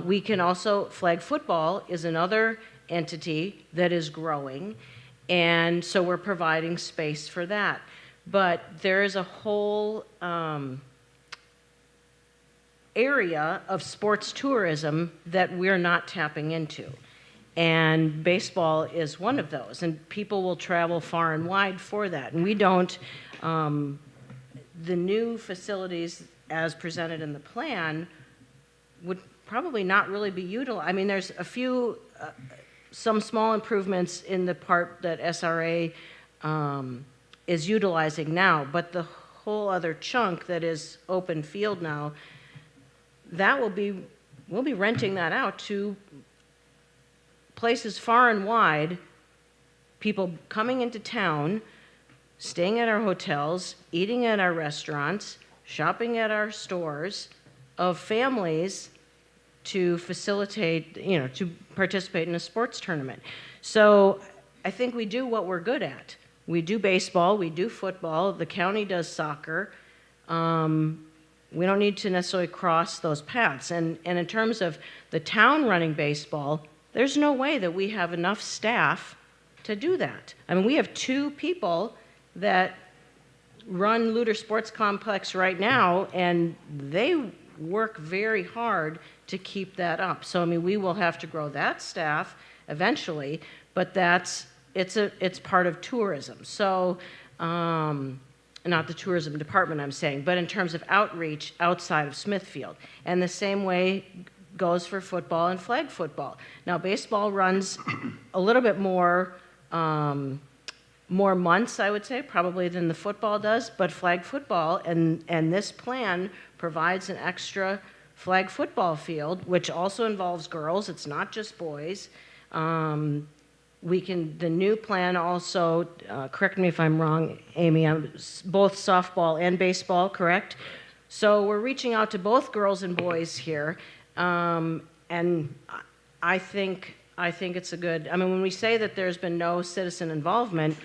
we can also, flag football is another entity that is growing, and so we're providing space for that. But there is a whole area of sports tourism that we're not tapping into. And baseball is one of those, and people will travel far and wide for that. And we don't, the new facilities as presented in the plan would probably not really be utilized. I mean, there's a few, some small improvements in the part that SRA is utilizing now, but the whole other chunk that is open field now, that we'll be renting that out to places far and wide, people coming into town, staying at our hotels, eating at our restaurants, shopping at our stores, of families to facilitate, to participate in a sports tournament. So I think we do what we're good at. We do baseball, we do football, the county does soccer. We don't need to necessarily cross those paths. And in terms of the town running baseball, there's no way that we have enough staff to do that. I mean, we have 2 people that run Luter Sports Complex right now, and they work very hard to keep that up. So, I mean, we will have to grow that staff eventually, but it's part of tourism. So, not the tourism department, I'm saying, but in terms of outreach outside of Smithfield. And the same way goes for football and flag football. Now, baseball runs a little bit more months, I would say, probably than the football does, but flag football, and this plan provides an extra flag football field, which also involves girls. It's not just boys. The new plan also, correct me if I'm wrong, Amy, both softball and baseball, correct? So we're reaching out to both girls and boys here, and I think it's a good, I mean, when we say that there's been no citizen involvement,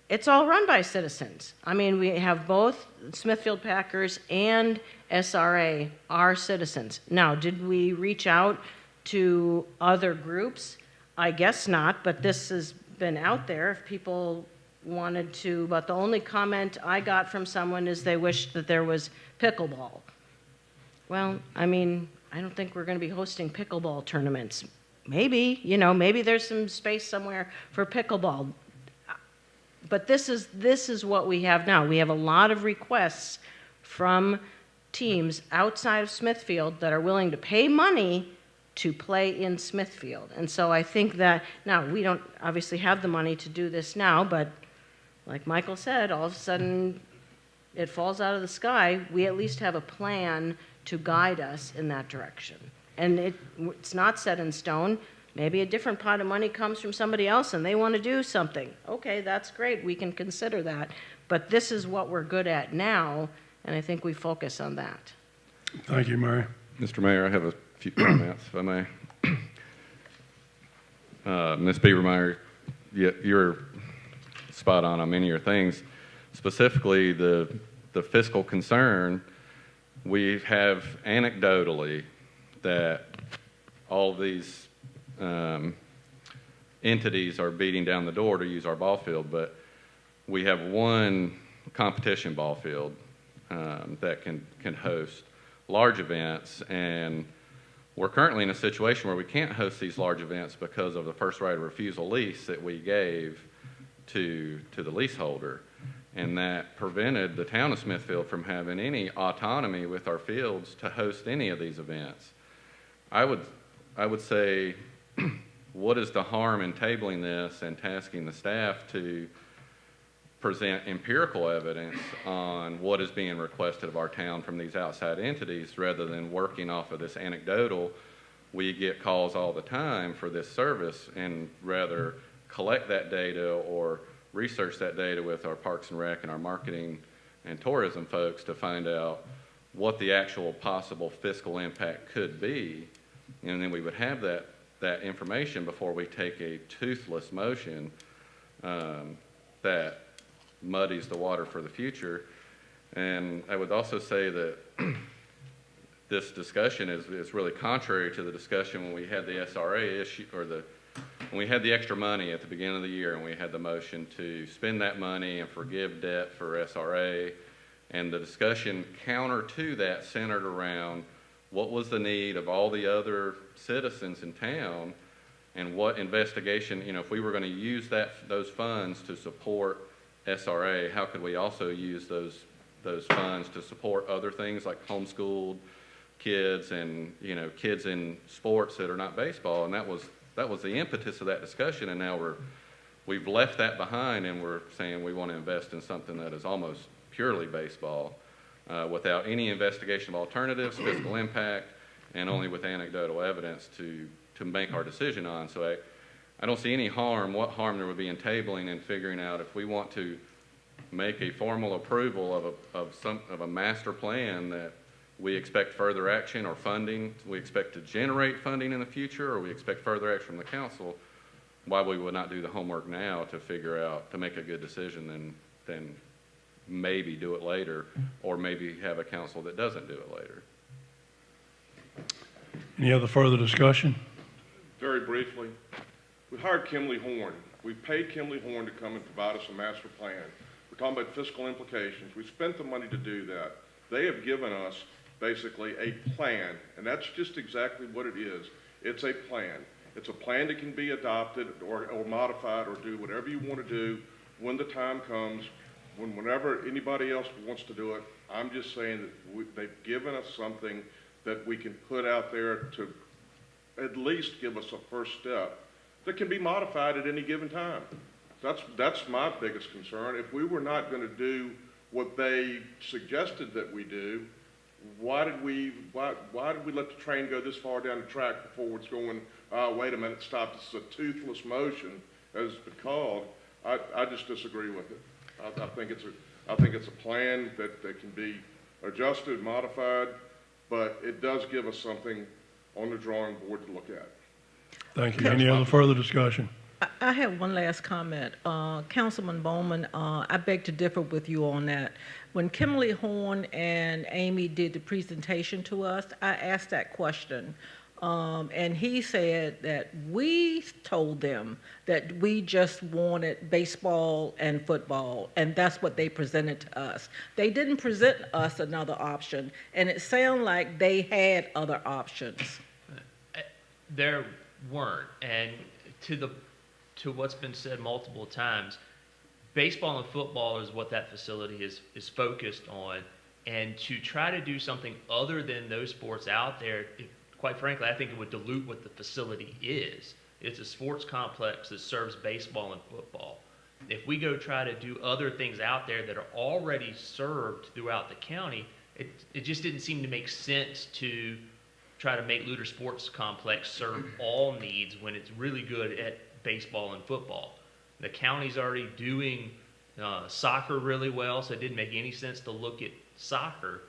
it's all run by citizens. I mean, we have both Smithfield Packers and SRA are citizens. Now, did we reach out to other groups? I guess not, but this has been out there if people wanted to, but the only comment I got from someone is they wished that there was pickleball. Well, I mean, I don't think we're going to be hosting pickleball tournaments. Maybe, maybe there's some space somewhere for pickleball. But this is what we have now. We have a lot of requests from teams outside of Smithfield that are willing to pay money to play in Smithfield. And so I think that, now, we don't obviously have the money to do this now, but like Michael said, all of a sudden it falls out of the sky. We at least have a plan to guide us in that direction. And it's not set in stone. Maybe a different pot of money comes from somebody else and they want to do something. Okay, that's great. We can consider that. But this is what we're good at now, and I think we focus on that. Thank you, Mary. Mr. Mayor, I have a few comments, if I may. Ms. Beavermeyer, you're spot on many of your things. Specifically, the fiscal concern, we have anecdotally that all these entities are beating down the door to use our ball field, but we have one competition ball field that can host large events, and we're currently in a situation where we can't host these large events because of the first right of refusal lease that we gave to the leaseholder, and that prevented the town of Smithfield from having any autonomy with our fields to host any of these events. I would say, what is the harm in tabling this and tasking the staff to present empirical evidence on what is being requested of our town from these outside entities, rather than working off of this anecdotal, we get calls all the time for this service, and rather collect that data or research that data with our Parks and Rec and our marketing and tourism folks to find out what the actual possible fiscal impact could be. And then we would have that information before we take a toothless motion that muddies the water for the future. And I would also say that this discussion is really contrary to the discussion when we had the SRA issue, or when we had the extra money at the beginning of the year, and we had the motion to spend that money and forgive debt for SRA. And the discussion counter to that centered around what was the need of all the other citizens in town, and what investigation, if we were going to use those funds to support SRA, how could we also use those funds to support other things like homeschooled kids and kids in sports that are not baseball? And that was the impetus of that discussion. And now we've left that behind, and we're saying we want to invest in something that is almost purely baseball, without any investigation of alternatives, fiscal impact, and only with anecdotal evidence to make our decision on. So I don't see any harm, what harm there would be in tabling and figuring out if we want to make a formal approval of a master plan that we expect further action or funding, we expect to generate funding in the future, or we expect further action from the council, why we would not do the homework now to figure out, to make a good decision, then maybe do it later, or maybe have a council that doesn't do it later. Any other further discussion? Very briefly, we hired Kimley Horn. We paid Kimley Horn to come and provide us a master plan. We're talking about fiscal implications. We spent the money to do that. They have given us basically a plan, and that's just exactly what it is. It's a plan. It's a plan that can be adopted or modified or do whatever you want to do when the time comes, whenever anybody else wants to do it. I'm just saying that they've given us something that we can put out there to at least give us a first step that can be modified at any given time. That's my biggest concern. If we were not going to do what they suggested that we do, why did we let the train go this far down the track before it's going, wait a minute, stop, this is a toothless motion, as it's been called? I just disagree with it. I think it's a plan that can be adjusted, modified, but it does give us something on the drawing board to look at. Thank you. Any other further discussion? I have one last comment. Councilman Bowman, I beg to differ with you on that. When Kimberly Horn and Amy did the presentation to us, I asked that question. And he said that we told them that we just wanted baseball and football, and that's what they presented to us. They didn't present us another option, and it sounded like they had other options. There weren't, and to what's been said multiple times, baseball and football is what that facility is focused on, and to try to do something other than those sports out there, quite frankly, I think it would dilute what the facility is. It's a sports complex that serves baseball and football. If we go try to do other things out there that are already served throughout the county, it just didn't seem to make sense to try to make Luter Sports Complex serve all needs when it's really good at baseball and football. The county's already doing soccer really well, so it didn't make any sense to look at soccer.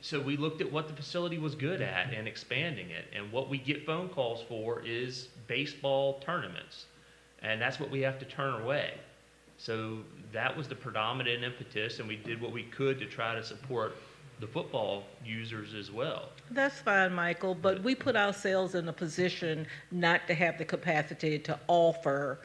So we looked at what the facility was good at and expanding it. And what we get phone calls for is baseball tournaments. And that's what we have to turn away. So that was the predominant impetus, and we did what we could to try to support the football users as well. That's fine, Michael, but we put ourselves in a position not to have the capacity to offer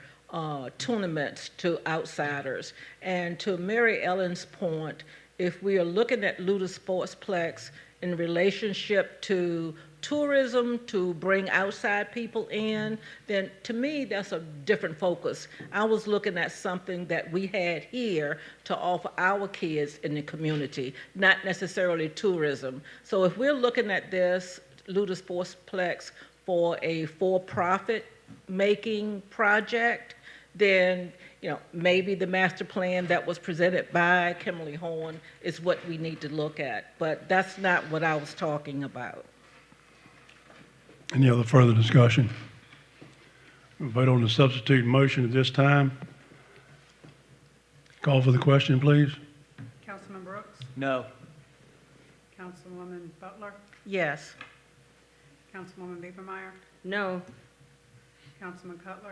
tournaments to outsiders. And to Mary Ellen's point, if we are looking at Luter Sportsplex in relationship to tourism, to bring outside people in, then to me, that's a different focus. I was looking at something that we had here to offer our kids in the community, not necessarily tourism. So if we're looking at this Luter Sportsplex for a for-profit making project, then maybe the master plan that was presented by Kimberly Horn is what we need to look at. But that's not what I was talking about. Any other further discussion? We'll vote on the substitute motion at this time. Call for the question, please. Councilman Brooks? No. Councilwoman Butler? Yes. Councilwoman Liebermeyer? No. Councilman Cutler?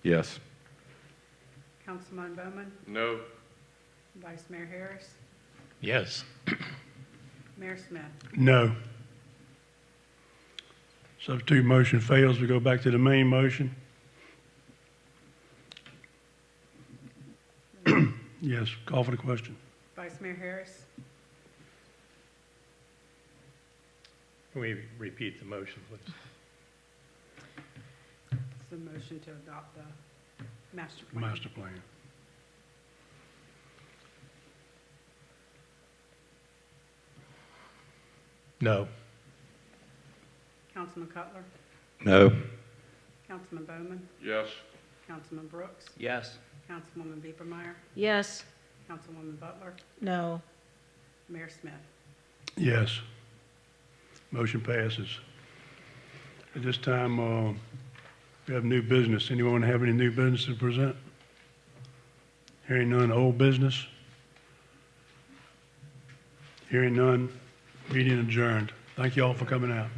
Yes. Councilman Bowman? No. Vice Mayor Harris? Yes. Mayor Smith? No. Substitute motion fails. We go back to the main motion. Yes, call for the question. Vice Mayor Harris? Can we repeat the motion, please? It's the motion to adopt the master plan. Master plan. No. Councilman Cutler? No. Councilman Bowman? Yes. Councilman Brooks? Yes. Councilwoman Liebermeyer? Yes. Councilwoman Butler? No. Mayor Smith? Yes. Motion passes. At this time, we have new business. Anyone have any new business to present? Hearing none, old business? Hearing none, meeting adjourned. Thank you all for coming out.